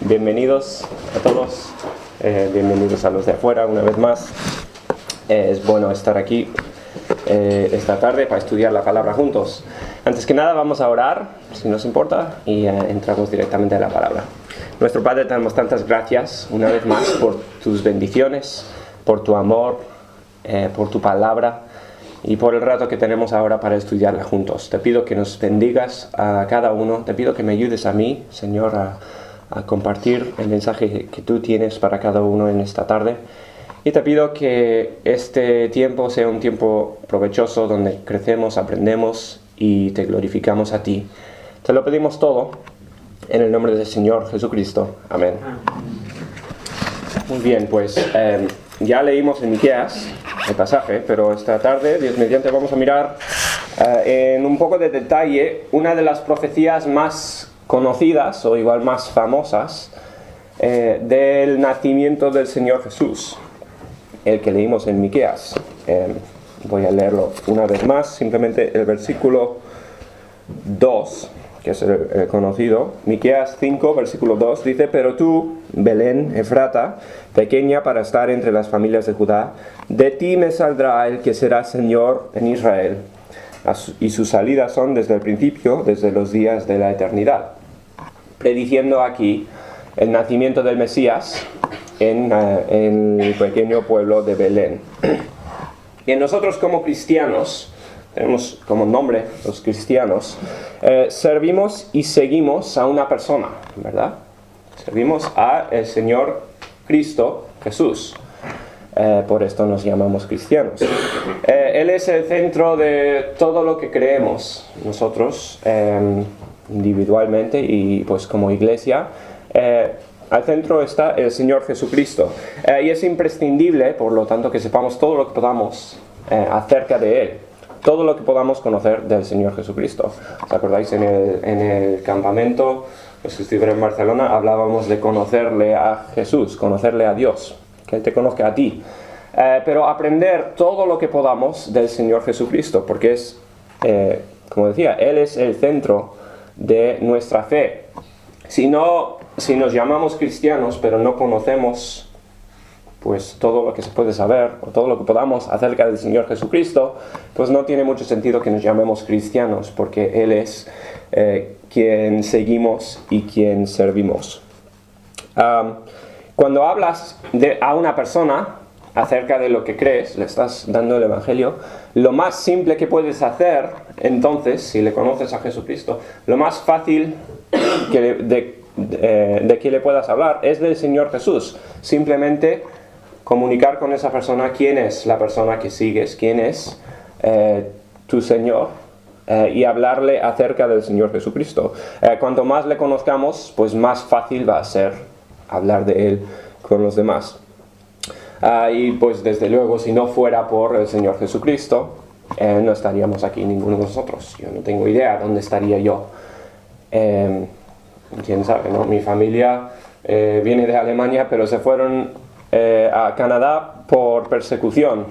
Bienvenidos a todos, bienvenidos a los de afuera una vez más. Es bueno estar aquí esta tarde para estudiar la palabra juntos. Antes que nada vamos a orar, si nos importa, y entramos directamente en la palabra. Nuestro Padre, te damos tantas gracias una vez más por tus bendiciones, por tu amor, por tu palabra y por el rato que tenemos ahora para estudiarla juntos. Te pido que nos bendigas a cada uno, te pido que me ayudes a mí, Señor, a compartir el mensaje que tú tienes para cada uno en esta tarde. Y te pido que este tiempo sea un tiempo provechoso donde crecemos, aprendemos y te glorificamos a ti. Te lo pedimos todo en el nombre del Señor Jesucristo. Amén. Muy bien, pues ya leímos en Miqueas el pasaje, pero esta tarde, Dios mediante, vamos a mirar en un poco de detalle una de las profecías más conocidas o igual más famosas del nacimiento del Señor Jesús, el que leímos en Miqueas. Voy a leerlo una vez más, simplemente el versículo 2, que es el conocido. Miqueas 5, versículo 2, dice: Pero tú, Belén, Efrata, pequeña para estar entre las familias de Judá, de ti me saldrá el que será Señor en Israel, y sus salidas son desde el principio, desde los días de la eternidad. Prediciendo aquí el nacimiento del Mesías en el pequeño pueblo de Belén. Y nosotros como cristianos, tenemos como nombre los cristianos, servimos y seguimos a una persona, ¿verdad? Servimos a el Señor Cristo Jesús. Por esto nos llamamos cristianos. Él es el centro de todo lo que creemos nosotros, individualmente y pues como iglesia. Al centro está el Señor Jesucristo. Y es imprescindible, por lo tanto, que sepamos todo lo que podamos acerca de Él. Todo lo que podamos conocer del Señor Jesucristo. ¿Os acordáis en el campamento, los que estuvieron en Barcelona, hablábamos de conocerle a Jesús, conocerle a Dios, que Él te conozca a ti? Pero aprender todo lo que podamos del Señor Jesucristo, porque es, como decía, Él es el centro de nuestra fe. Si nos llamamos cristianos, pero no conocemos pues todo lo que se puede saber, o todo lo que podamos acerca del Señor Jesucristo, pues no tiene mucho sentido que nos llamemos cristianos, porque Él es quien seguimos y quien servimos. Cuando hablas a una persona acerca de lo que crees, le estás dando el Evangelio, lo más simple que puedes hacer, entonces, si le conoces a Jesucristo, lo más fácil de que le puedas hablar es del Señor Jesús. Simplemente comunicar con esa persona quién es la persona que sigues, quién es tu Señor, y hablarle acerca del Señor Jesucristo. Cuanto más le conozcamos, pues más fácil va a ser hablar de Él con los demás. Y pues desde luego, si no fuera por el Señor Jesucristo, no estaríamos aquí ninguno de nosotros. Yo no tengo idea dónde estaría yo. Quién sabe, ¿no? Mi familia viene de Alemania, pero se fueron a Canadá por persecución.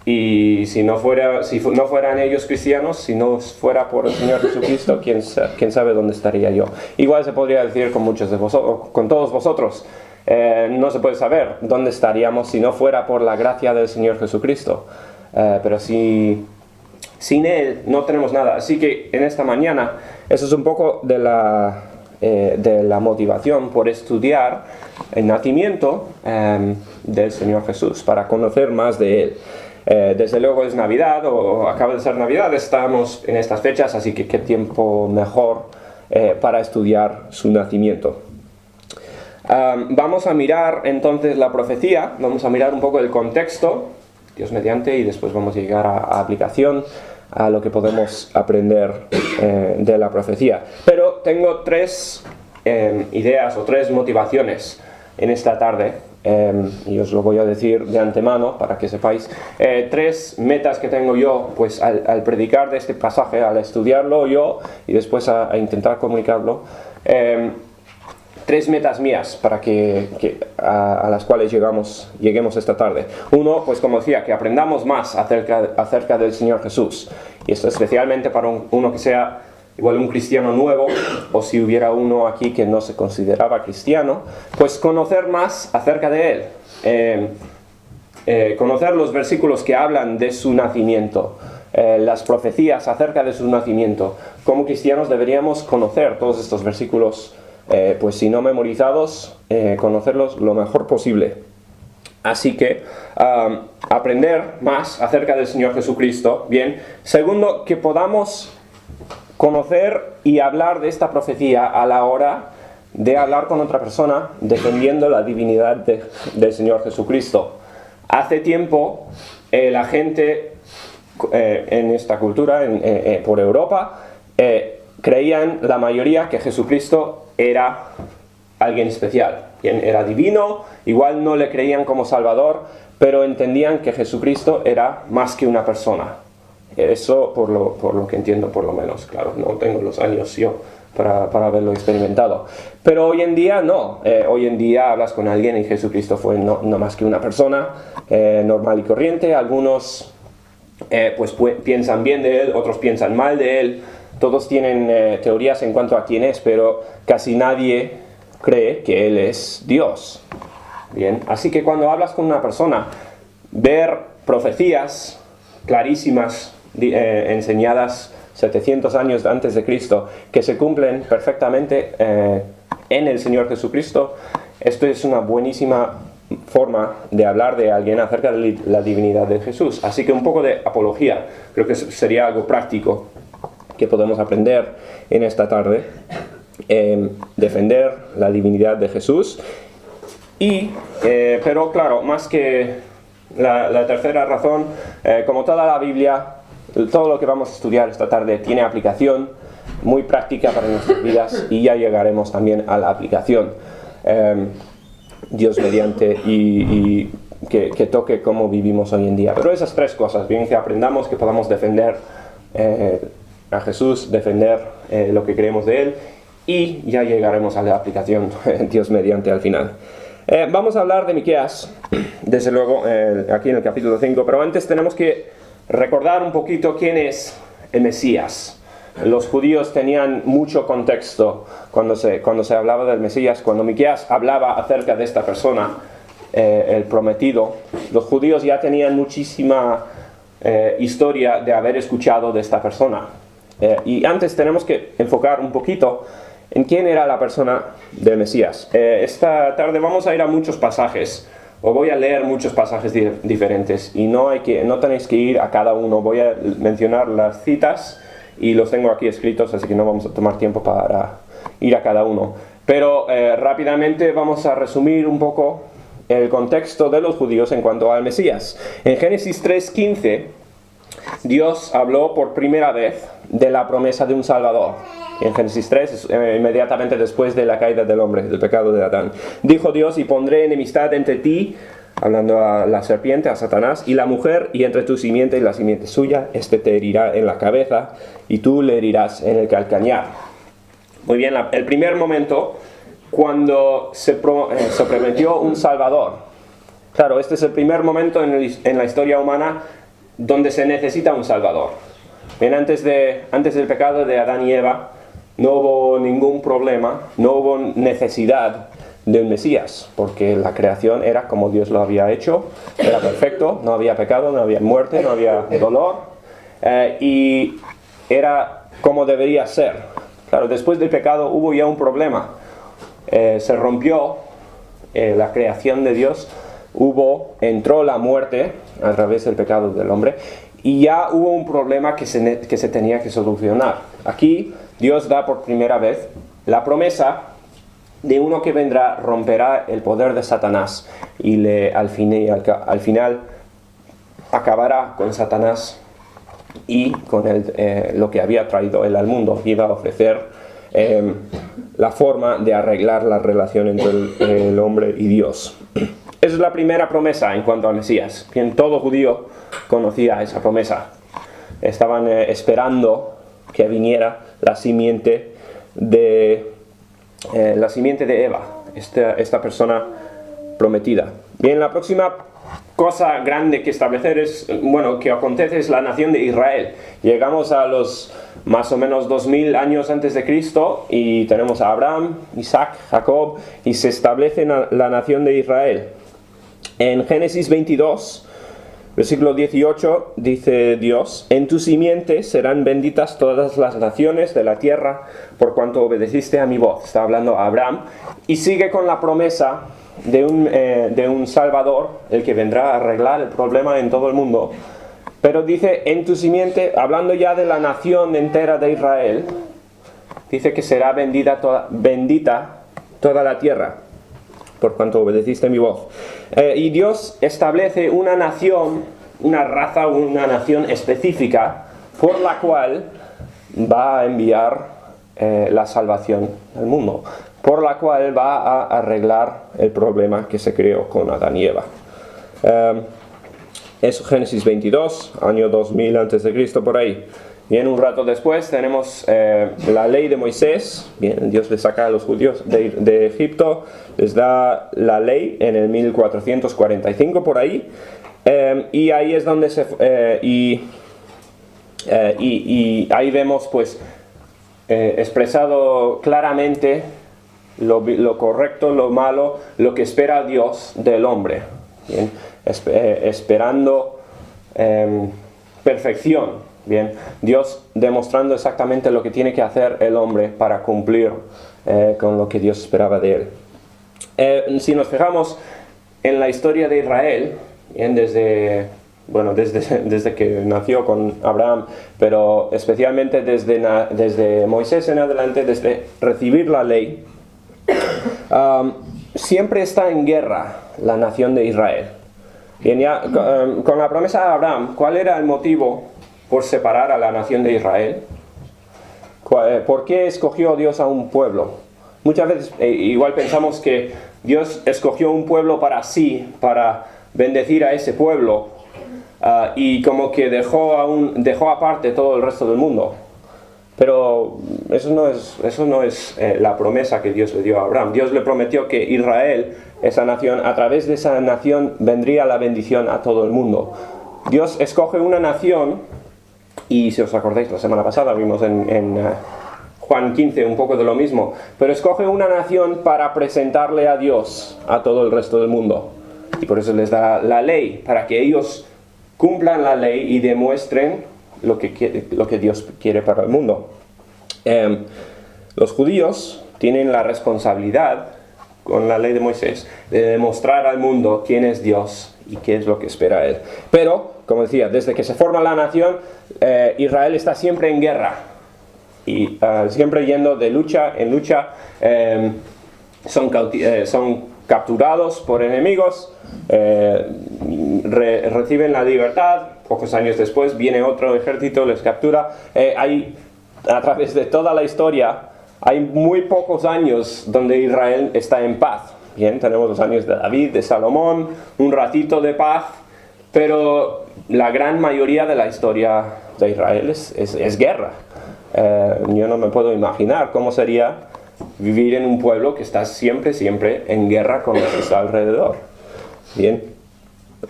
Y si no fueran ellos cristianos, si no fuera por el Señor Jesucristo, quién sabe dónde estaría yo. Igual se podría decir con muchos de vosotros, con todos vosotros. No se puede saber dónde estaríamos si no fuera por la gracia del Señor Jesucristo. Pero sin Él no tenemos nada. Así que en esta mañana, eso es un poco de la motivación por estudiar el nacimiento del Señor Jesús, para conocer más de Él. Desde luego es Navidad, o acaba de ser Navidad, estamos en estas fechas, así que qué tiempo mejor para estudiar su nacimiento. Vamos a mirar entonces la profecía, vamos a mirar un poco el contexto, Dios mediante, y después vamos a llegar a aplicación, a lo que podemos aprender de la profecía. Pero tengo tres ideas o tres motivaciones en esta tarde, y os lo voy a decir de antemano para que sepáis. Tres metas que tengo yo pues al predicar de este pasaje, al estudiarlo yo y después a intentar comunicarlo. Tres metas mías para a las cuales lleguemos esta tarde. Uno, pues como decía, que aprendamos más acerca del Señor Jesús. Y esto especialmente para uno que sea igual un cristiano nuevo, o si hubiera uno aquí que no se consideraba cristiano, pues conocer más acerca de él. Conocer los versículos que hablan de su nacimiento, las profecías acerca de su nacimiento. Como cristianos deberíamos conocer todos estos versículos, pues si no memorizados, conocerlos lo mejor posible. Así que aprender más acerca del Señor Jesucristo. Bien. Segundo, que podamos conocer y hablar de esta profecía a la hora de hablar con otra persona defendiendo la divinidad del Señor Jesucristo. Hace tiempo la gente en esta cultura, por Europa, creían la mayoría que Jesucristo era alguien especial, quien era divino. Igual no le creían como Salvador, pero entendían que Jesucristo era más que una persona. Eso por lo que entiendo, por lo menos. Claro, no tengo los años yo para haberlo experimentado. Pero hoy en día no. Hoy en día hablas con alguien y Jesucristo fue no más que una persona normal y corriente. Algunos pues piensan bien de él, otros piensan mal de él. Todos tienen teorías en cuanto a quién es, pero casi nadie cree que él es Dios. Bien, así que cuando hablas con una persona, ver profecías clarísimas enseñadas 700 años antes de Cristo, que se cumplen perfectamente en el Señor Jesucristo, esto es una buenísima forma de hablar de alguien acerca de la divinidad de Jesús. Así que un poco de apología, creo que sería algo práctico que podemos aprender en esta tarde. Defender la divinidad de Jesús. Pero claro, más que la tercera razón, como toda la Biblia, todo lo que vamos a estudiar esta tarde tiene aplicación muy práctica para nuestras vidas, y ya llegaremos también a la aplicación, Dios mediante, y que toque cómo vivimos hoy en día. Pero esas tres cosas, bien, que aprendamos, que podamos defender a Jesús, defender lo que creemos de Él, y ya llegaremos a la aplicación, Dios mediante, al final. Vamos a hablar de Miqueas, desde luego, aquí en el capítulo 5, pero antes tenemos que recordar un poquito quién es el Mesías. Los judíos tenían mucho contexto cuando se hablaba del Mesías. Cuando Miqueas hablaba acerca de esta persona, el prometido, los judíos ya tenían muchísima historia de haber escuchado de esta persona. Y antes tenemos que enfocar un poquito en quién era la persona del Mesías. Esta tarde vamos a ir a muchos pasajes, o voy a leer muchos pasajes diferentes, y no tenéis que ir a cada uno. Voy a mencionar las citas y los tengo aquí escritos, así que no vamos a tomar tiempo para ir a cada uno. Pero rápidamente vamos a resumir un poco el contexto de los judíos en cuanto al Mesías. En Génesis 3:15, Dios habló por primera vez de la promesa de un Salvador. En Génesis 3, inmediatamente después de la caída del hombre, del pecado de Adán. Dijo Dios: y pondré enemistad entre ti, hablando a la serpiente, a Satanás, y la mujer, y entre tu simiente y la simiente suya. Este te herirá en la cabeza, y tú le herirás en el calcañar. Muy bien, el primer momento, cuando se prometió un Salvador. Claro, este es el primer momento en la historia humana donde se necesita un Salvador. Bien, antes del pecado de Adán y Eva, no hubo ningún problema, no hubo necesidad de un Mesías, porque la creación era como Dios lo había hecho, era perfecto, no había pecado, no había muerte, no había dolor, y era como debería ser. Claro, después del pecado hubo ya un problema, se rompió la creación de Dios, entró la muerte a través del pecado del hombre, y ya hubo un problema que se tenía que solucionar. Aquí Dios da por primera vez la promesa de uno que vendrá, romperá el poder de Satanás, y al final acabará con Satanás y con lo que había traído él al mundo. Iba a ofrecer la forma de arreglar la relación entre el hombre y Dios. Esa es la primera promesa en cuanto al Mesías. Quien todo judío conocía esa promesa. Estaban esperando que viniera la simiente de Eva, esta persona prometida. Bien, la próxima cosa grande que establecer es, bueno, que acontece es la nación de Israel. Llegamos a los más o menos 2000 años antes de Cristo y tenemos a Abraham, Isaac, Jacob y se establece la nación de Israel. En Génesis 22, versículo 18, dice Dios: en tu simiente serán benditas todas las naciones de la tierra por cuanto obedeciste a mi voz. Está hablando a Abraham y sigue con la promesa de un Salvador, el que vendrá a arreglar el problema en todo el mundo. Pero dice, en tu simiente, hablando ya de la nación entera de Israel, dice que será bendita toda la tierra, por cuanto obedeciste mi voz. Y Dios establece una nación, una raza, una nación específica, por la cual va a enviar la salvación al mundo, por la cual va a arreglar el problema que se creó con Adán y Eva. Es Génesis 22, año 2000 a.C., por ahí. Bien, un rato después tenemos la ley de Moisés. Bien, Dios le saca a los judíos de Egipto, les da la ley en el 1445 por ahí. Y ahí es donde y ahí vemos pues expresado claramente lo correcto, lo malo, lo que espera Dios del hombre. Bien, esperando perfección. Bien, Dios demostrando exactamente lo que tiene que hacer el hombre para cumplir con lo que Dios esperaba de él. Si nos fijamos en la historia de Israel, bien, desde que nació con Abraham, pero especialmente desde Moisés en adelante, desde recibir la ley, siempre está en guerra la nación de Israel. Bien, ya con la promesa de Abraham, ¿cuál era el motivo por separar a la nación de Israel? ¿Por qué escogió Dios a un pueblo? Muchas veces igual pensamos que Dios escogió un pueblo para sí, para bendecir a ese pueblo, y como que dejó aparte todo el resto del mundo. Pero eso no es la promesa que Dios le dio a Abraham. Dios le prometió que Israel, esa nación, a través de esa nación vendría la bendición a todo el mundo. Dios escoge una nación, y si os acordáis, la semana pasada vimos en Juan 15 un poco de lo mismo, pero escoge una nación para presentarle a Dios a todo el resto del mundo. Y por eso les da la ley, para que ellos cumplan la ley y demuestren lo que Dios quiere para el mundo. Los judíos tienen la responsabilidad, con la ley de Moisés, de demostrar al mundo quién es Dios y qué es lo que espera Él. Pero, como decía, desde que se forma la nación, Israel está siempre en guerra. Y siempre yendo de lucha en lucha. Son capturados por enemigos, reciben la libertad. Pocos años después viene otro ejército, les captura. A través de toda la historia, hay muy pocos años donde Israel está en paz. Bien, tenemos los años de David, de Salomón, un ratito de paz, pero la gran mayoría de la historia de Israel es guerra. Yo no me puedo imaginar cómo sería vivir en un pueblo que está siempre en guerra con lo que está alrededor. Bien,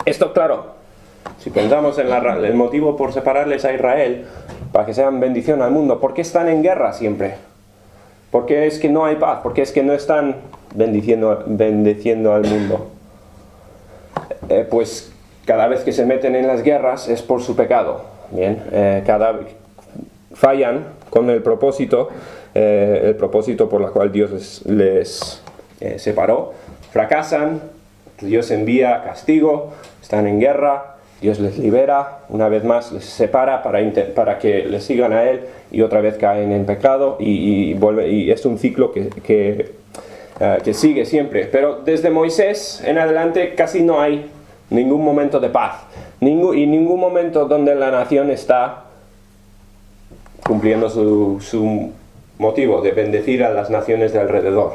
esto claro, si pensamos en el motivo por separarles a Israel, para que sean bendición al mundo, ¿por qué están en guerra siempre? ¿Por qué es que no hay paz? ¿Por qué es que no están bendiciendo al mundo? Pues cada vez que se meten en las guerras es por su pecado. Bien, fallan con el propósito por el cual Dios les separó. Fracasan, Dios envía castigo, están en guerra. Dios les libera, una vez más les separa para que les sigan a Él y otra vez caen en pecado y es un ciclo que sigue siempre. Pero desde Moisés en adelante casi no hay ningún momento de paz, ningún momento donde la nación está cumpliendo su motivo de bendecir a las naciones de alrededor.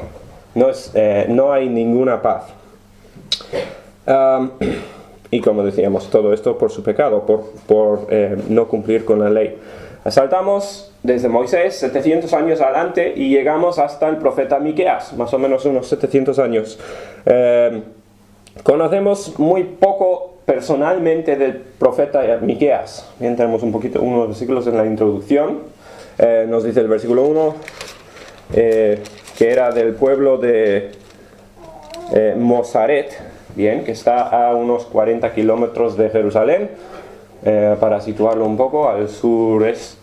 No hay ninguna paz. Y como decíamos, todo esto por su pecado, por no cumplir con la ley. Saltamos desde Moisés 700 años adelante y llegamos hasta el profeta Miqueas, más o menos unos 700 años. Conocemos muy poco personalmente del profeta Miqueas. Bien, tenemos unos versículos en la introducción. Nos dice el versículo 1 que era del pueblo de Mosaret, bien, que está a unos 40 kilómetros de Jerusalén, para situarlo un poco al sureste.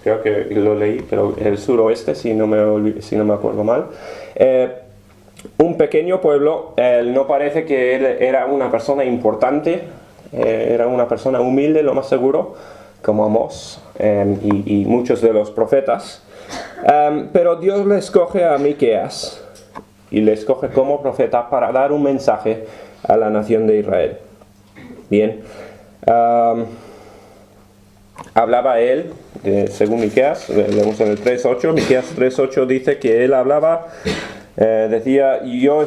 Creo que lo leí, pero el suroeste, si no me acuerdo mal. Un pequeño pueblo. No parece que él era una persona importante, era una persona humilde, lo más seguro, como Amós y muchos de los profetas. Pero Dios le escoge a Miqueas y le escoge como profeta para dar un mensaje a la nación de Israel. Bien. Hablaba él, según Miqueas, leemos en el 3.8, Miqueas 3.8 dice que él hablaba, decía, yo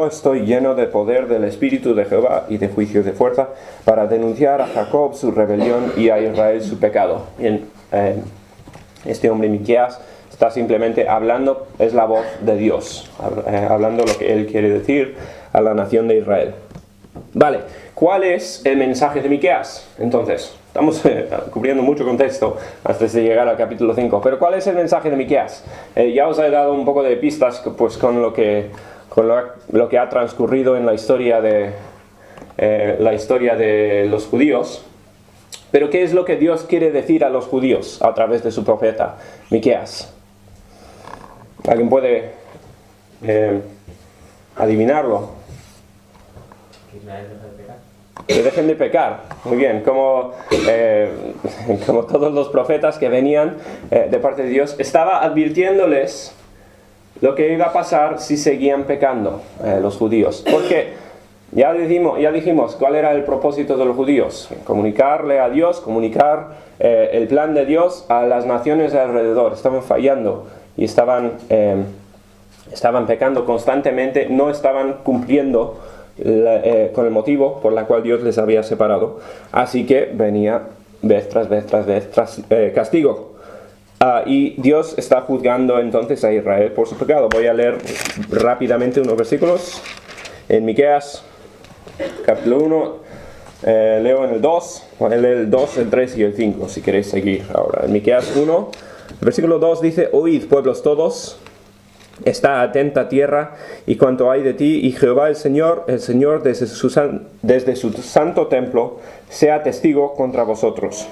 estoy lleno de poder del Espíritu de Jehová y de juicio de fuerza para denunciar a Jacob su rebelión y a Israel su pecado. Bien, este hombre Miqueas está simplemente hablando, es la voz de Dios, hablando lo que él quiere decir a la nación de Israel. Vale, ¿cuál es el mensaje de Miqueas? Entonces, estamos cubriendo mucho contexto antes de llegar al capítulo 5, pero ¿cuál es el mensaje de Miqueas? Ya os he dado un poco de pistas pues, con lo que ha transcurrido en la historia de los judíos. Pero ¿qué es lo que Dios quiere decir a los judíos a través de su profeta Miqueas? ¿Alguien puede adivinarlo? Que dejen de pecar. Muy bien, como todos los profetas que venían de parte de Dios, estaba advirtiéndoles lo que iba a pasar si seguían pecando los judíos. Porque ya dijimos cuál era el propósito de los judíos: comunicarle a Dios, comunicar el plan de Dios a las naciones de alrededor. Estaban fallando y estaban pecando constantemente, no estaban cumpliendo con el motivo por el cual Dios les había separado. Así que venía vez tras vez castigo. Y Dios está juzgando entonces a Israel por su pecado. Voy a leer rápidamente unos versículos. En Miqueas, capítulo 1, leo en el 2, el 2, el 3 y el 5, si queréis seguir ahora. En Miqueas 1, el versículo 2 dice: Oíd, pueblos todos, está atenta tierra y cuanto hay de ti, y Jehová el Señor desde su santo templo sea testigo contra vosotros.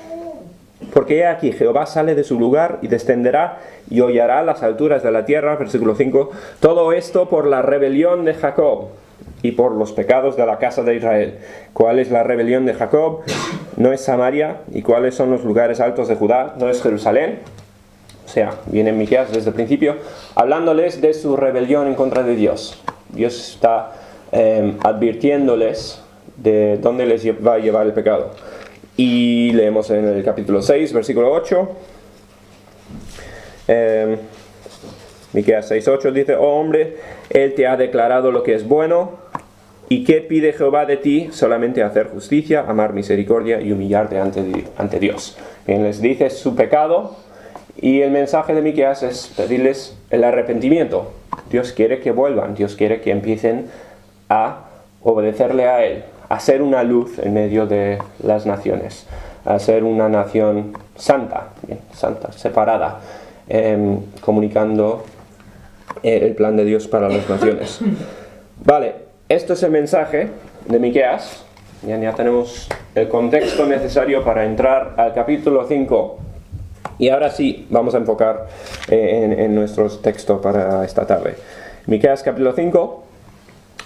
Porque he aquí, Jehová sale de su lugar y descenderá y hollará las alturas de la tierra. Versículo 5. Todo esto por la rebelión de Jacob y por los pecados de la casa de Israel. ¿Cuál es la rebelión de Jacob? No es Samaria. ¿Y cuáles son los lugares altos de Judá? No es Jerusalén. O sea, viene Miqueas desde el principio hablándoles de su rebelión en contra de Dios. Dios está advirtiéndoles de dónde les va a llevar el pecado. Y leemos en el capítulo 6, versículo 8. Miqueas 6:8 dice: Oh hombre, Él te ha declarado lo que es bueno. ¿Y qué pide Jehová de ti? Solamente hacer justicia, amar misericordia y humillarte ante Dios. Bien, les dice su pecado. Y el mensaje de Miqueas es pedirles el arrepentimiento. Dios quiere que vuelvan, Dios quiere que empiecen a obedecerle a Él, a ser una luz en medio de las naciones, a ser una nación santa, separada, comunicando el plan de Dios para las naciones. Vale, esto es el mensaje de Miqueas. Ya tenemos el contexto necesario para entrar al capítulo 5. Y ahora sí, vamos a enfocar en nuestro texto para esta tarde. Miqueas capítulo 5,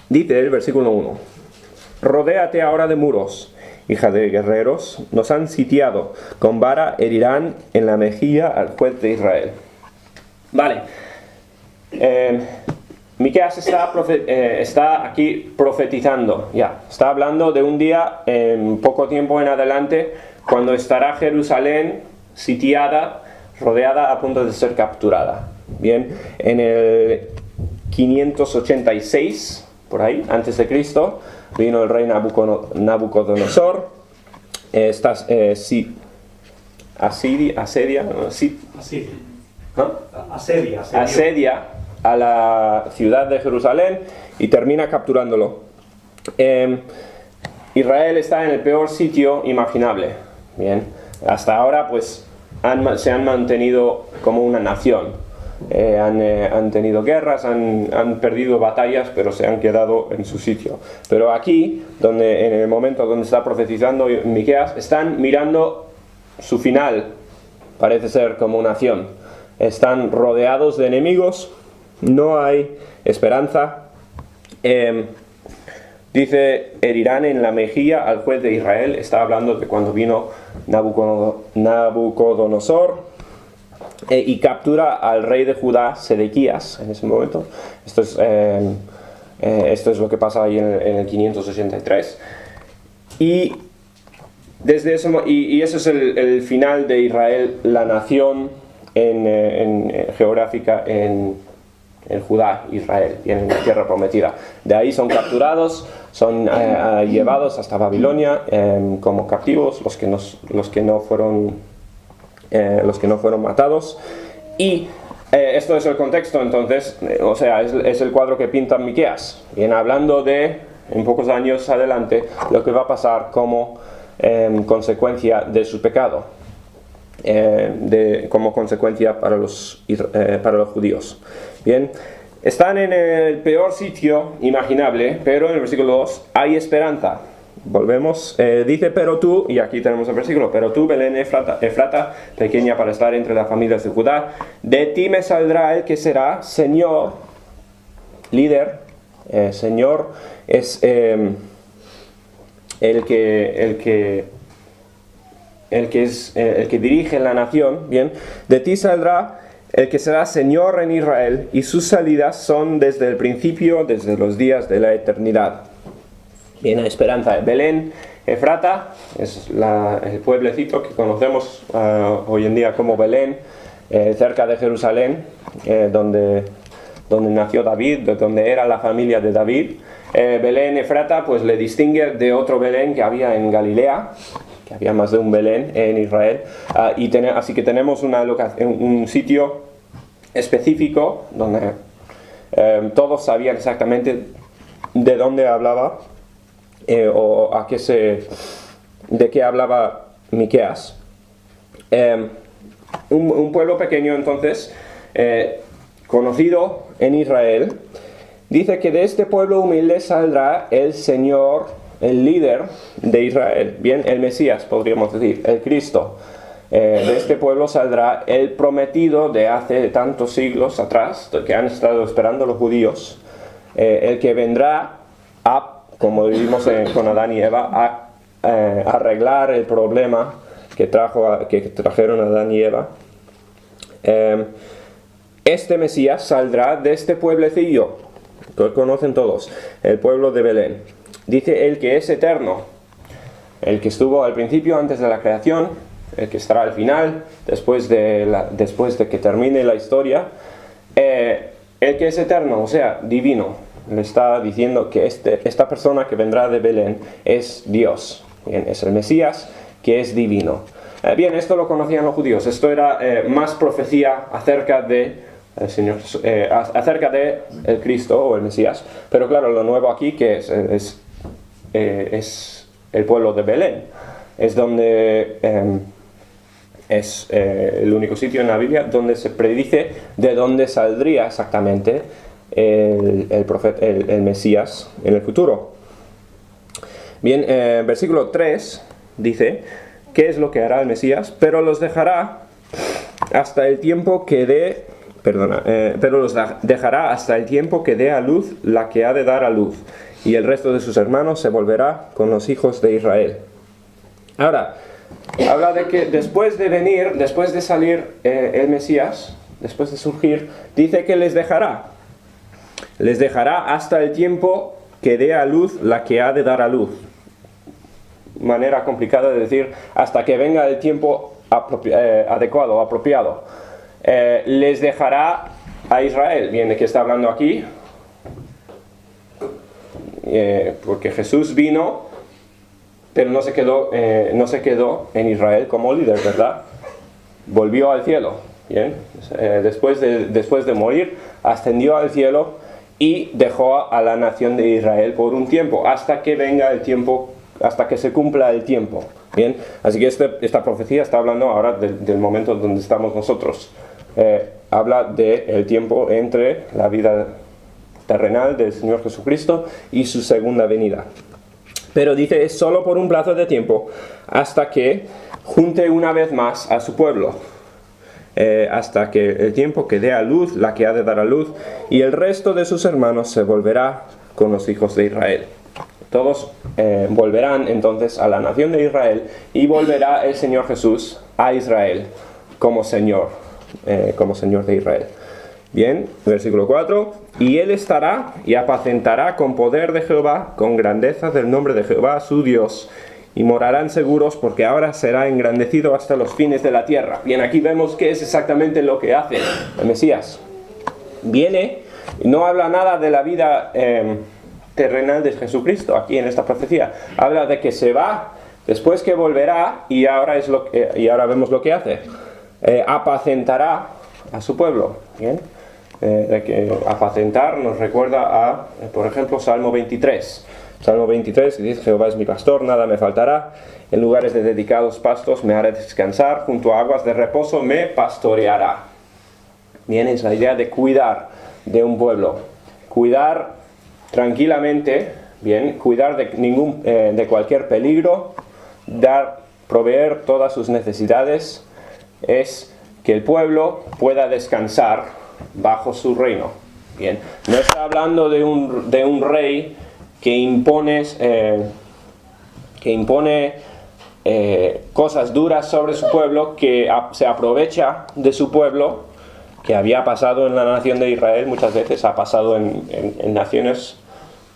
dice el versículo 1: Rodéate ahora de muros, hija de guerreros, nos han sitiado, con vara herirán en la mejilla al juez de Israel. Vale, Miqueas está aquí profetizando, está hablando de un día, en poco tiempo en adelante, cuando estará Jerusalén sitiada, rodeada, a punto de ser capturada. Bien, en el 586, por ahí, antes de Cristo, vino el rey Nabucodonosor. Asedia a la ciudad de Jerusalén y termina capturándolo. Israel está en el peor sitio imaginable. Bien, hasta ahora pues se han mantenido como una nación. Han tenido guerras, han perdido batallas, pero se han quedado en su sitio. Pero aquí, en el momento donde está profetizando Miqueas, están mirando su final, parece ser como nación. Están rodeados de enemigos, no hay esperanza. Dice, herirán en la mejilla al juez de Israel. Está hablando de cuando vino Nabucodonosor y captura al rey de Judá, Sedequías, en ese momento. Esto es lo que pasa ahí en el 583. Y desde eso, y eso es el final de Israel, la nación geográfica en Judá, Israel, en la tierra prometida. De ahí son capturados, son llevados hasta Babilonia como captivos, los que no fueron matados. Y esto es el contexto, entonces, o sea, es el cuadro que pinta Miqueas. Viene hablando de, en pocos años adelante, lo que va a pasar como consecuencia de su pecado, como consecuencia para los judíos. Bien, están en el peor sitio imaginable, pero en el versículo 2 hay esperanza. Volvemos, dice, pero tú, y aquí tenemos el versículo, pero tú, Belén Efrata, pequeña para estar entre las familias de Judá, de ti me saldrá el que será Señor, líder. Señor es el que dirige la nación. Bien, de ti saldrá el que será Señor en Israel, y sus salidas son desde el principio, desde los días de la eternidad. Bien, esperanza. Belén Efrata es el pueblecito que conocemos hoy en día como Belén, cerca de Jerusalén, donde nació David, de donde era la familia de David. Belén Efrata pues le distingue de otro Belén que había en Galilea, que había más de un Belén en Israel, así que tenemos un sitio específico donde todos sabían exactamente de dónde hablaba o de qué hablaba Miqueas. Un pueblo pequeño entonces, conocido en Israel, dice que de este pueblo humilde saldrá el Señor, el líder de Israel, bien, el Mesías, podríamos decir, el Cristo. De este pueblo saldrá el prometido de hace tantos siglos atrás, que han estado esperando los judíos, el que vendrá como vimos con Adán y Eva, a arreglar el problema que trajeron Adán y Eva. Este Mesías saldrá de este pueblecillo, que conocen todos, el pueblo de Belén. Dice el que es eterno, el que estuvo al principio antes de la creación, el que estará al final, después de que termine la historia, el que es eterno, o sea, divino. Le está diciendo que esta persona que vendrá de Belén es Dios. Bien, es el Mesías, que es divino. Bien, esto lo conocían los judíos. Esto era más profecía acerca de el Cristo o el Mesías. Pero claro, lo nuevo aquí que es el pueblo de Belén. Es donde es el único sitio en la Biblia donde se predice de dónde saldría exactamente el Mesías en el futuro. Bien, versículo 3 dice, ¿qué es lo que hará el Mesías? Pero los dejará hasta el tiempo que dé, pero los dejará hasta el tiempo que dé a luz la que ha de dar a luz, y el resto de sus hermanos se volverá con los hijos de Israel. Ahora, habla de que después de salir el Mesías, después de surgir, dice que les dejará hasta el tiempo que dé a luz la que ha de dar a luz. Manera complicada de decir, hasta que venga el tiempo adecuado, apropiado. Les dejará a Israel. Bien, ¿de qué está hablando aquí? Porque Jesús vino, pero no se quedó en Israel como líder, ¿verdad? Volvió al cielo. Bien, después de morir, ascendió al cielo y dejó a la nación de Israel por un tiempo, hasta que venga el tiempo hasta que se cumpla el tiempo. Bien, así que esta profecía está hablando ahora del momento donde estamos nosotros. Habla del tiempo entre la vida terrenal del Señor Jesucristo y su segunda venida. Pero dice, es solo por un plazo de tiempo, hasta que junte una vez más a su pueblo. Hasta que el tiempo que dé a luz, la que ha de dar a luz, y el resto de sus hermanos se volverá con los hijos de Israel. Todos volverán entonces a la nación de Israel, y volverá el Señor Jesús a Israel como Señor de Israel. Bien, versículo 4. Y él estará y apacentará con poder de Jehová, con grandeza del nombre de Jehová su Dios, y morarán seguros, porque ahora será engrandecido hasta los fines de la tierra. Bien, aquí vemos qué es exactamente lo que hace el Mesías. Viene, no habla nada de la vida terrenal de Jesucristo aquí en esta profecía. Habla de que se va, después que volverá, y ahora vemos lo que hace. Apacentará a su pueblo. Bien, de que apacentar nos recuerda a, por ejemplo, Salmo 23. Salmo 23 dice, Jehová es mi pastor, nada me faltará. En lugares de dedicados pastos me hará descansar, junto a aguas de reposo me pastoreará. Bien, es la idea de cuidar de un pueblo. Cuidar tranquilamente, bien, cuidar de cualquier peligro, proveer todas sus necesidades, es que el pueblo pueda descansar bajo su reino. Bien, no está hablando de un rey que impone cosas duras sobre su pueblo, que se aprovecha de su pueblo, que había pasado en la nación de Israel, muchas veces ha pasado en naciones,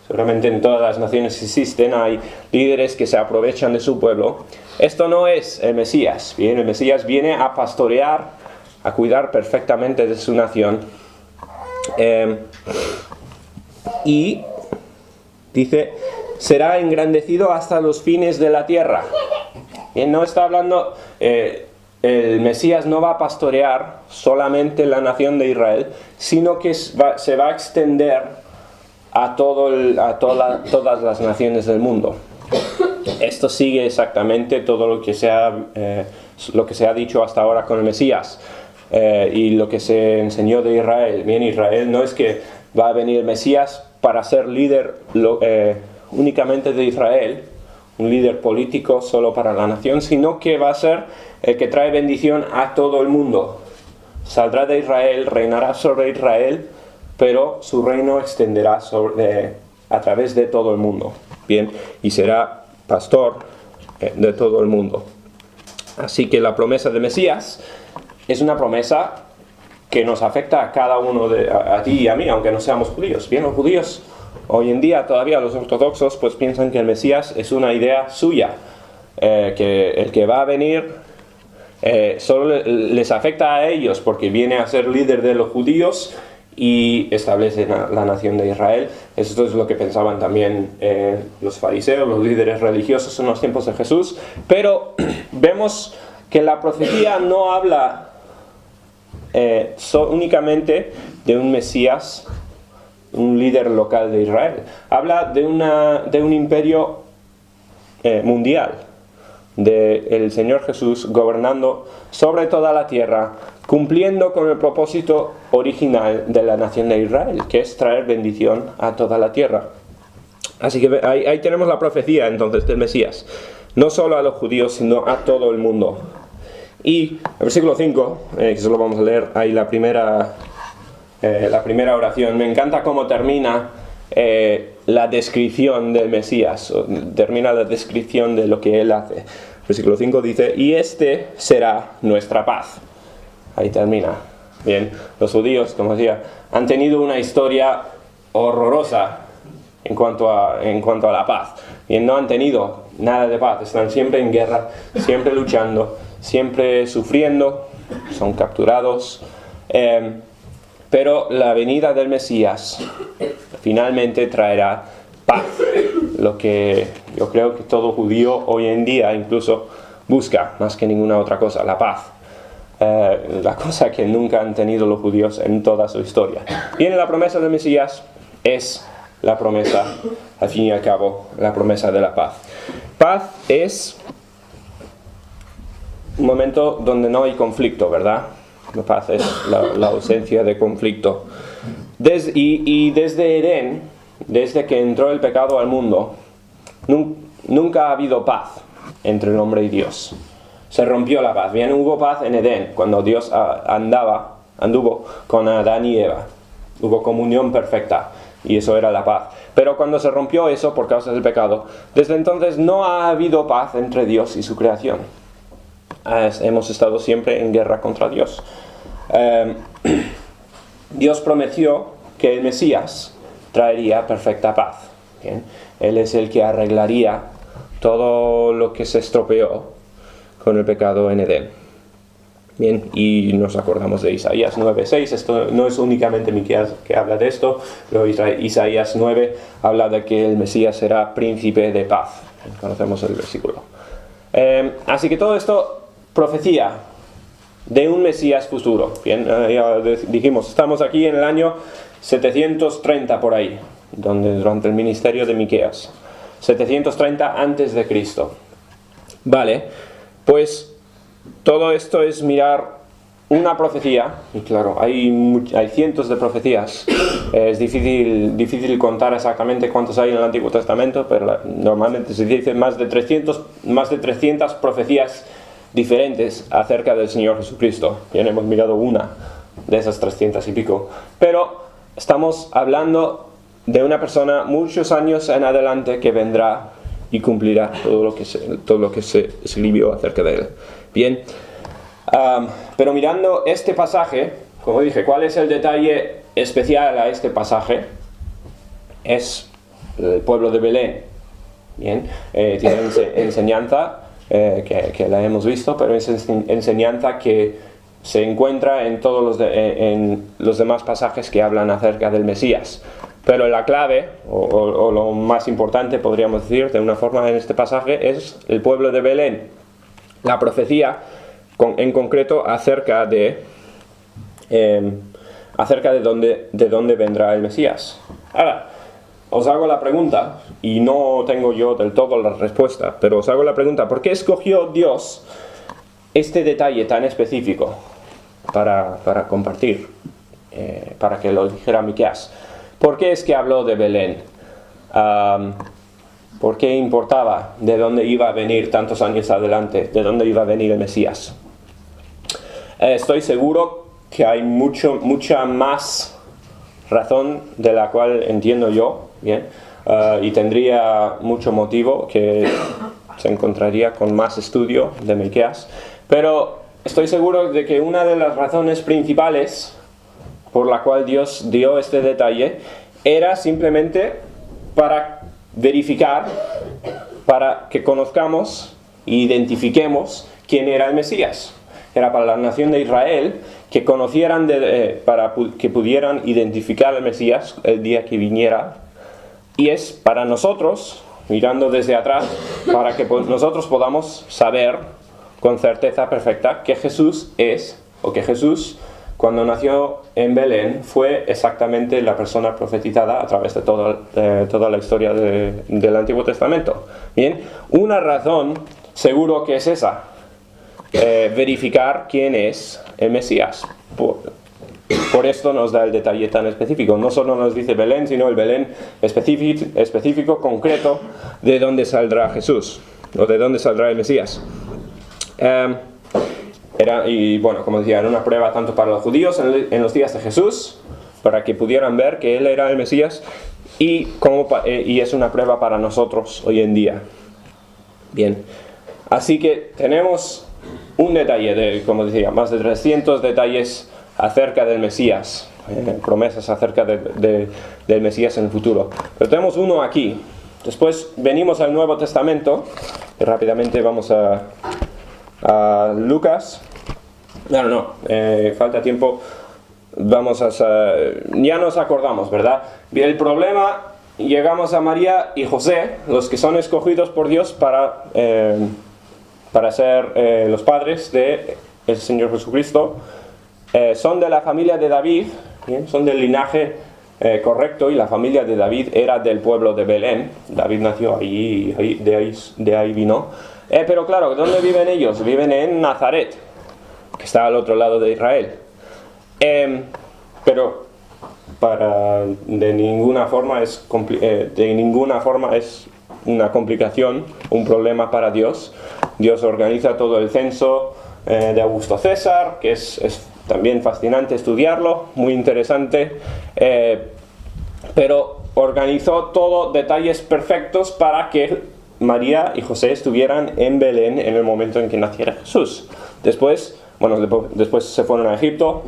seguramente en todas las naciones existen, hay líderes que se aprovechan de su pueblo. Esto no es el Mesías. Bien, el Mesías viene a pastorear, a cuidar perfectamente de su nación. Y dice, será engrandecido hasta los fines de la tierra. Bien, no está hablando, el Mesías no va a pastorear solamente la nación de Israel, sino que se va a extender a todas las naciones del mundo. Esto sigue exactamente todo lo que se ha dicho hasta ahora con el Mesías. Y lo que se enseñó de Israel. Bien, Israel no es que va a venir el Mesías para ser líder únicamente de Israel, un líder político solo para la nación, sino que va a ser el que trae bendición a todo el mundo. Saldrá de Israel, reinará sobre Israel, pero su reino extenderá a través de todo el mundo. Bien, y será pastor de todo el mundo. Así que la promesa de Mesías es una promesa que nos afecta a cada uno, a ti y a mí, aunque no seamos judíos. Bien, los judíos, hoy en día todavía los ortodoxos, pues piensan que el Mesías es una idea suya, que el que va a venir solo les afecta a ellos porque viene a ser líder de los judíos y establece la nación de Israel. Esto es lo que pensaban también los fariseos, los líderes religiosos en los tiempos de Jesús. Pero vemos que la profecía no habla únicamente de un Mesías, un líder local de Israel. Habla de un imperio mundial, del Señor Jesús gobernando sobre toda la tierra, cumpliendo con el propósito original de la nación de Israel, que es traer bendición a toda la tierra. Así que ahí tenemos la profecía entonces del Mesías, no solo a los judíos, sino a todo el mundo. Y el versículo 5, que solo vamos a leer ahí la primera oración. Me encanta cómo termina la descripción del Mesías, termina la descripción de lo que él hace. Versículo 5 dice, y este será nuestra paz. Ahí termina. Bien, los judíos, como decía, han tenido una historia horrorosa en cuanto a la paz. Bien, no han tenido nada de paz, están siempre en guerra, siempre luchando, siempre sufriendo, son capturados. Pero la venida del Mesías finalmente traerá paz, lo que yo creo que todo judío hoy en día incluso busca más que ninguna otra cosa, la paz. La cosa que nunca han tenido los judíos en toda su historia. Viene la promesa del Mesías, es la promesa, al fin y al cabo, la promesa de la paz. Paz es un momento donde no hay conflicto, ¿verdad? La paz es la ausencia de conflicto. Y desde Edén, desde que entró el pecado al mundo, nunca ha habido paz entre el hombre y Dios. Se rompió la paz. Bien, hubo paz en Edén, cuando Dios anduvo con Adán y Eva. Hubo comunión perfecta, y eso era la paz. Pero cuando se rompió eso por causa del pecado, desde entonces no ha habido paz entre Dios y su creación. Hemos estado siempre en guerra contra Dios. Dios prometió que el Mesías traería perfecta paz. ¿Bien? Él es el que arreglaría todo lo que se estropeó con el pecado en Edén. Bien, y nos acordamos de Isaías 9:6. Esto no es únicamente Miqueas que habla de esto, pero Isaías 9 habla de que el Mesías será príncipe de paz. Conocemos el versículo. Así que todo esto, profecía de un Mesías futuro. Bien, ya dijimos, estamos aquí en el año 730 por ahí, durante el ministerio de Miqueas. 730 antes de Cristo. Vale, pues todo esto es mirar una profecía, y claro, hay cientos de profecías. Es difícil contar exactamente cuántos hay en el Antiguo Testamento, pero normalmente se dice más de 300 profecías diferentes acerca del Señor Jesucristo. Bien, hemos mirado una de esas 300 y pico. Pero estamos hablando de una persona muchos años en adelante que vendrá y cumplirá todo lo que se escribió acerca de él. Bien, pero mirando este pasaje, como dije, ¿cuál es el detalle especial a este pasaje? Es el pueblo de Belén. Bien, tiene enseñanza que la hemos visto, pero es enseñanza que se encuentra en todos en los demás pasajes que hablan acerca del Mesías. Pero la clave, o lo más importante, podríamos decir, de una forma en este pasaje, es el pueblo de Belén. La profecía, en concreto, acerca de dónde vendrá el Mesías. Ahora, os hago la pregunta, y no tengo yo del todo la respuesta, pero os hago la pregunta, ¿por qué escogió Dios este detalle tan específico para compartir, para que lo dijera Miqueas? ¿Por qué es que habló de Belén? ¿Por qué importaba de dónde iba a venir tantos años adelante, de dónde iba a venir el Mesías? Estoy seguro que hay mucha más razón de la cual entiendo yo, bien, y tendría mucho motivo que se encontraría con más estudio de Miqueas, pero estoy seguro de que una de las razones principales por la cual Dios dio este detalle era simplemente para verificar, para que conozcamos e identifiquemos quién era el Mesías. Era para la nación de Israel, que conocieran, para que pudieran identificar al Mesías el día que viniera. Y es para nosotros, mirando desde atrás, para que nosotros podamos saber con certeza perfecta que Jesús es, o que Jesús, cuando nació en Belén, fue exactamente la persona profetizada a través de toda la historia del Antiguo Testamento. Bien, una razón seguro que es esa, verificar quién es el Mesías. Por esto nos da el detalle tan específico. No solo nos dice Belén, sino el Belén específico, concreto, de dónde saldrá Jesús, o de dónde saldrá el Mesías. Y bueno, como decía, era una prueba tanto para los judíos en los días de Jesús, para que pudieran ver que Él era el Mesías, y es una prueba para nosotros hoy en día. Bien, así que tenemos un detalle como decía, más de 300 detalles acerca del Mesías, promesas acerca del Mesías en el futuro. Pero tenemos uno aquí. Después venimos al Nuevo Testamento, y rápidamente vamos a Lucas. Falta tiempo. Ya nos acordamos, ¿verdad? Bien, el problema, llegamos a María y José, los que son escogidos por Dios para ser los padres del Señor Jesucristo. Son de la familia de David, ¿bien? Son del linaje correcto, y la familia de David era del pueblo de Belén. David nació allí, de ahí vino. Pero claro, ¿dónde viven ellos? Viven en Nazaret, que está al otro lado de Israel. Pero de ninguna forma es una complicación, un problema para Dios. Dios organiza todo el censo de Augusto César, que es también fascinante estudiarlo, muy interesante, pero organizó todo detalles perfectos para que María y José estuvieran en Belén en el momento en que naciera Jesús. Después se fueron a Egipto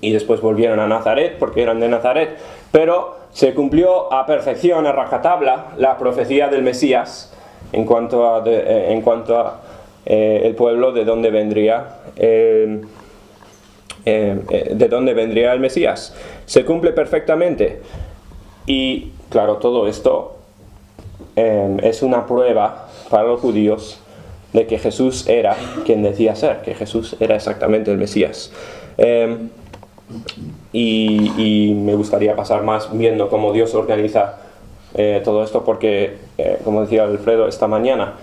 y después volvieron a Nazaret porque eran de Nazaret, pero se cumplió a perfección, a rajatabla, la profecía del Mesías en cuanto a el pueblo de donde vendría el Mesías. Se cumple perfectamente. Y claro, todo esto es una prueba para los judíos de que Jesús era quien decía ser, que Jesús era exactamente el Mesías. Y me gustaría pasar más viendo cómo Dios organiza todo esto, porque, como decía Alfredo esta mañana,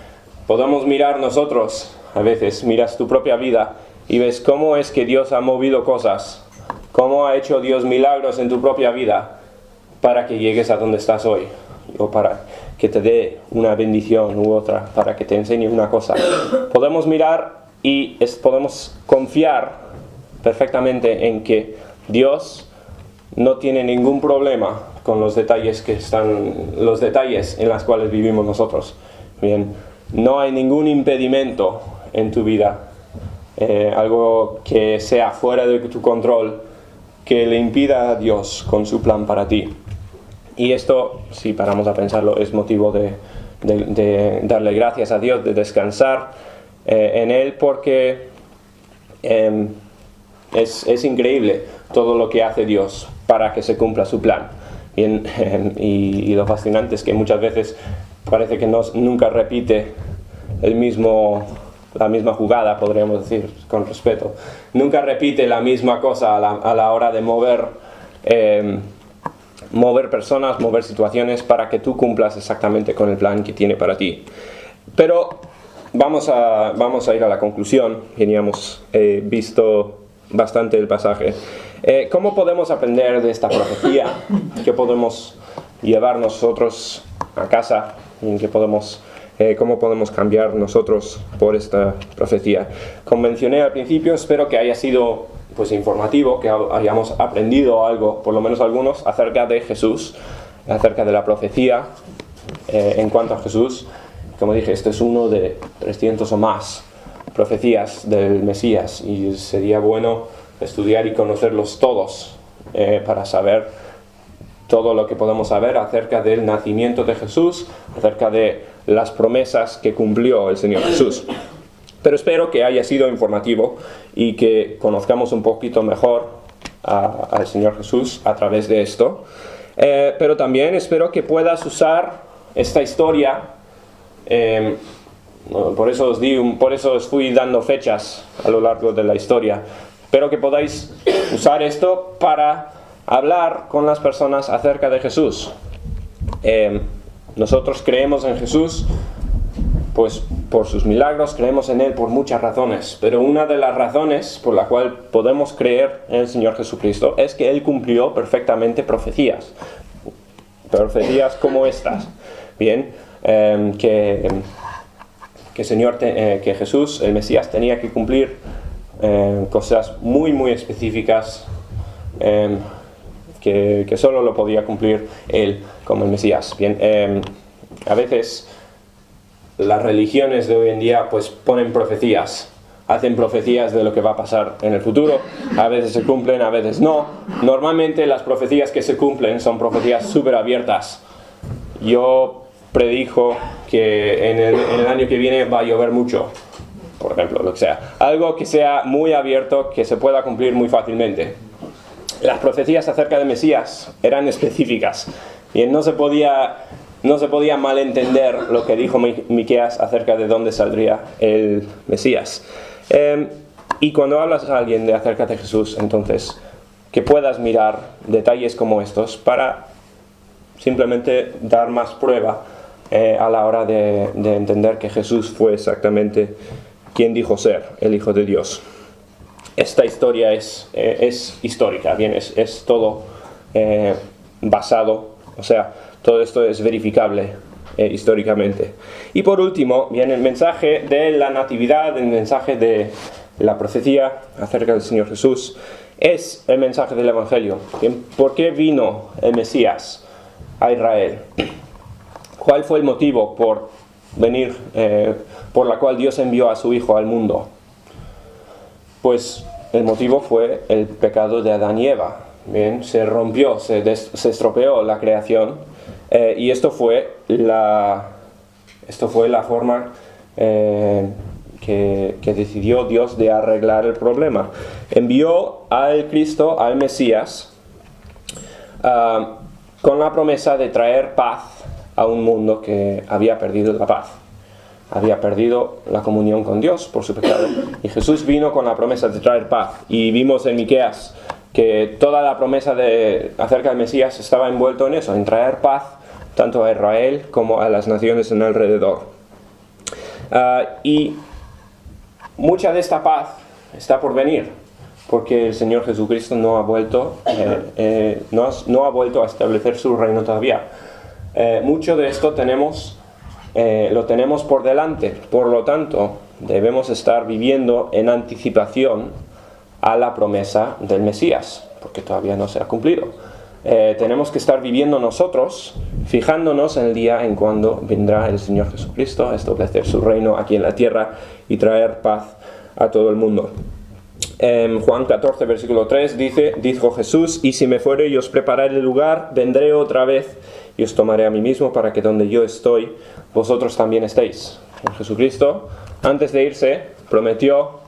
podemos mirar nosotros, a veces miras tu propia vida y ves cómo es que Dios ha movido cosas, cómo ha hecho Dios milagros en tu propia vida para que llegues a donde estás hoy, o para que te dé una bendición u otra, para que te enseñe una cosa. Podemos mirar y podemos confiar perfectamente en que Dios no tiene ningún problema con los detalles en los cuales vivimos nosotros. Bien, no hay ningún impedimento en tu vida, algo que sea fuera de tu control, que le impida a Dios con su plan para ti. Y esto, si paramos a pensarlo, es motivo de darle gracias a Dios, de descansar en Él, porque es increíble todo lo que hace Dios para que se cumpla su plan. Y lo fascinante es que muchas veces parece que nunca repite la misma jugada, podríamos decir, con respeto. Nunca repite la misma cosa a la hora de mover personas, mover situaciones para que tú cumplas exactamente con el plan que tiene para ti. Pero vamos a ir a la conclusión. Teníamos visto bastante el pasaje. ¿Cómo podemos aprender de esta profecía? ¿Qué podemos llevar nosotros a casa? ¿Cómo podemos cambiar nosotros por esta profecía? Como mencioné al principio, espero que haya sido informativo, que hayamos aprendido algo, por lo menos algunos, acerca de Jesús, acerca de la profecía en cuanto a Jesús. Como dije, este es uno de 300 o más profecías del Mesías, y sería bueno estudiar y conocerlos todos para saber todo lo que podemos saber acerca del nacimiento de Jesús, acerca de las promesas que cumplió el Señor Jesús. Pero espero que haya sido informativo y que conozcamos un poquito mejor al Señor Jesús a través de esto. Pero también espero que puedas usar esta historia. Por eso os fui dando fechas a lo largo de la historia. Espero que podáis usar esto para hablar con las personas acerca de Jesús. Nosotros creemos en Jesús pues por sus milagros, creemos en Él por muchas razones, pero una de las razones por la cual podemos creer en el Señor Jesucristo es que Él cumplió perfectamente profecías como estas. Bien, que Jesús, el Mesías, tenía que cumplir cosas muy muy específicas que solo lo podía cumplir Él como el Mesías. Bien, a veces las religiones de hoy en día pues ponen profecías, hacen profecías de lo que va a pasar en el futuro. A veces se cumplen, a veces no. Normalmente las profecías que se cumplen son profecías súper abiertas. Yo predijo que en el año que viene va a llover mucho, por ejemplo, lo que sea. Algo que sea muy abierto, que se pueda cumplir muy fácilmente. Las profecías acerca de Mesías eran específicas. Bien, no se podía malentender lo que dijo Miqueas acerca de dónde saldría el Mesías. Y cuando hablas a alguien acerca de Jesús, entonces que puedas mirar detalles como estos para simplemente dar más prueba a la hora de entender que Jesús fue exactamente quien dijo ser, el Hijo de Dios. Esta historia es histórica, bien, es todo basado, o sea, todo esto es verificable históricamente. Y por último, viene el mensaje de la natividad, el mensaje de la profecía acerca del Señor Jesús. Es el mensaje del Evangelio. ¿Por qué vino el Mesías a Israel? ¿Cuál fue el motivo por venir, por la cual Dios envió a su Hijo al mundo? Pues el motivo fue el pecado de Adán y Eva. Bien, se rompió, se estropeó la creación, y esto fue la forma que decidió Dios de arreglar el problema. Envió al Cristo, al Mesías, con la promesa de traer paz a un mundo que había perdido la paz. Había perdido la comunión con Dios por su pecado. Y Jesús vino con la promesa de traer paz. Y vimos en Miqueas que toda la promesa acerca del Mesías estaba envuelto en eso, en traer paz tanto a Israel como a las naciones en alrededor. Y mucha de esta paz está por venir, porque el Señor Jesucristo no ha vuelto a establecer su reino todavía. Mucho de esto lo tenemos por delante, por lo tanto debemos estar viviendo en anticipación a la promesa del Mesías, porque todavía no se ha cumplido. Tenemos que estar viviendo nosotros, fijándonos en el día en cuando vendrá el Señor Jesucristo a establecer su reino aquí en la tierra y traer paz a todo el mundo. Juan 14, versículo 3 dijo Jesús: y si me fuere y os prepararé el lugar, vendré otra vez y os tomaré a mí mismo, para que donde yo estoy, vosotros también estéis. Jesucristo, antes de irse, prometió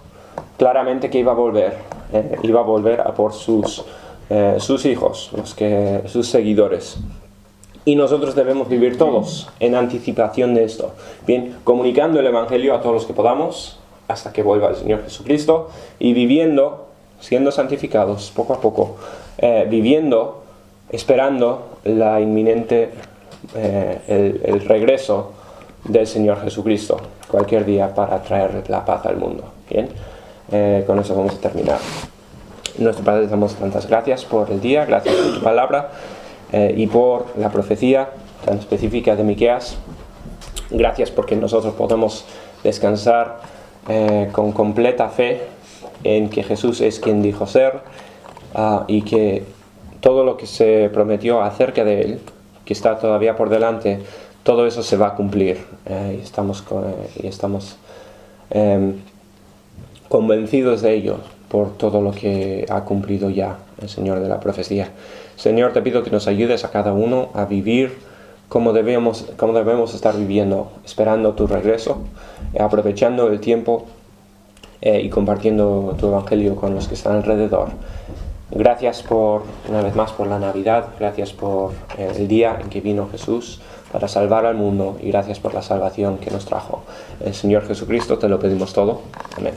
claramente que iba a volver a por sus hijos, sus seguidores. Y nosotros debemos vivir todos en anticipación de esto. Bien, comunicando el Evangelio a todos los que podamos, hasta que vuelva el Señor Jesucristo, y viviendo, siendo santificados poco a poco, viviendo, esperando la inminente, el regreso del Señor Jesucristo, cualquier día, para traer la paz al mundo. Bien, con eso vamos a terminar. Nuestro Padre, te damos tantas gracias por el día, gracias por tu palabra y por la profecía tan específica de Miqueas. Gracias porque nosotros podemos descansar con completa fe en que Jesús es quien dijo ser, y que todo lo que se prometió acerca de Él, que está todavía por delante, todo eso se va a cumplir. Y estamos convencidos de ello por todo lo que ha cumplido ya el Señor de la profecía. Señor, te pido que nos ayudes a cada uno a vivir como debemos estar viviendo, esperando tu regreso, aprovechando el tiempo y compartiendo tu Evangelio con los que están alrededor. Gracias una vez más por la Navidad, gracias por el día en que vino Jesús para salvar al mundo, y gracias por la salvación que nos trajo el Señor Jesucristo. Te lo pedimos todo. Amén.